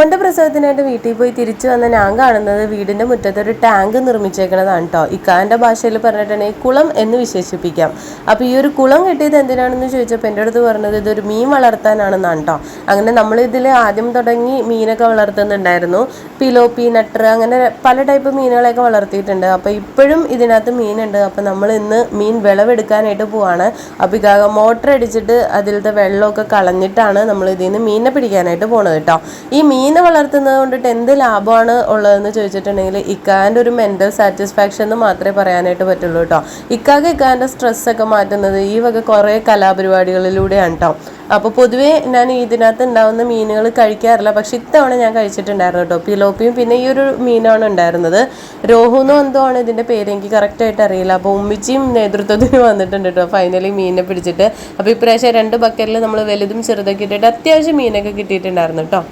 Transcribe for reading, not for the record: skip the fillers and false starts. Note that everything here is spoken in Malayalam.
മോൻ്റെ പ്രസവത്തിനായിട്ട് വീട്ടിൽ പോയി തിരിച്ചു വന്ന ഞാൻ കാണുന്നത് വീടിൻ്റെ മുറ്റത്തൊരു ടാങ്ക് നിർമ്മിച്ചേക്കണതാണ് കേട്ടോ. ഇക്കാൻ്റെ ഭാഷയിൽ പറഞ്ഞിട്ടുണ്ടെങ്കിൽ കുളം എന്ന് വിശേഷിപ്പിക്കാം. അപ്പോൾ ഈ ഒരു കുളം കെട്ടിയത് എന്തിനാണെന്ന് ചോദിച്ചപ്പോൾ എൻ്റെ അടുത്ത് പറഞ്ഞത് ഇതൊരു മീൻ വളർത്താനാണെന്നാണ് കേട്ടോ. അങ്ങനെ നമ്മളിതിൽ ആദ്യം തുടങ്ങി മീനൊക്കെ വളർത്തുന്നുണ്ടായിരുന്നു. പിലോപ്പി, നട്ടർ, അങ്ങനെ പല ടൈപ്പ് മീനുകളെയൊക്കെ വളർത്തിയിട്ടുണ്ട്. അപ്പോൾ ഇപ്പോഴും ഇതിനകത്ത് മീനുണ്ട്. അപ്പോൾ നമ്മൾ ഇന്ന് മീൻ വിളവെടുക്കാനായിട്ട് പോവാണ്. അപ്പോൾ ഇതാകെ മോട്ടർ അടിച്ചിട്ട് അതിലത്തെ വെള്ളമൊക്കെ കളഞ്ഞിട്ടാണ് നമ്മൾ ഇതിൽ നിന്ന് മീനിനെ പിടിക്കാനായിട്ട് പോണത് കേട്ടോ. ഈ മീനെ വളർത്തുന്നത് കൊണ്ടിട്ട് എന്ത് ലാഭമാണ് ഉള്ളതെന്ന് ചോദിച്ചിട്ടുണ്ടെങ്കിൽ ഇക്കാൻ്റെ ഒരു മെൻ്റൽ സാറ്റിസ്ഫാക്ഷൻ എന്ന് മാത്രമേ പറയാനായിട്ട് പറ്റുള്ളൂ കേട്ടോ. ഇക്കാൻ്റെ സ്ട്രെസ്സൊക്കെ മാറ്റുന്നത് ഈ വക കുറേ കലാപരിപാടികളിലൂടെയാണ് കേട്ടോ. അപ്പോൾ പൊതുവേ ഞാൻ ഇതിനകത്ത് ഉണ്ടാകുന്ന മീനുകൾ കഴിക്കാറില്ല, പക്ഷെ ഇത്തവണ ഞാൻ കഴിച്ചിട്ടുണ്ടായിരുന്നു കേട്ടോ. പിലോപ്പിയും പിന്നെ ഈ ഒരു മീനാണ് ഉണ്ടായിരുന്നത്. രോഹുന്നോ എന്തോ ആണ് ഇതിൻ്റെ പേര്, എനിക്ക് കറക്റ്റായിട്ട് അറിയില്ല. അപ്പോൾ ഉമ്മിച്ചിയും നേതൃത്വത്തിന് വന്നിട്ടുണ്ട് കേട്ടോ ഫൈനലി മീനിനെ പിടിച്ചിട്ട്. അപ്പോൾ ഇപ്രാവശ്യം 2 ബക്കറ്റിൽ നമ്മൾ വലുതും ചെറുതൊക്കെ ഇട്ടിട്ട് അത്യാവശ്യം മീനൊക്കെ കിട്ടിയിട്ടുണ്ടായിരുന്നു കേട്ടോ.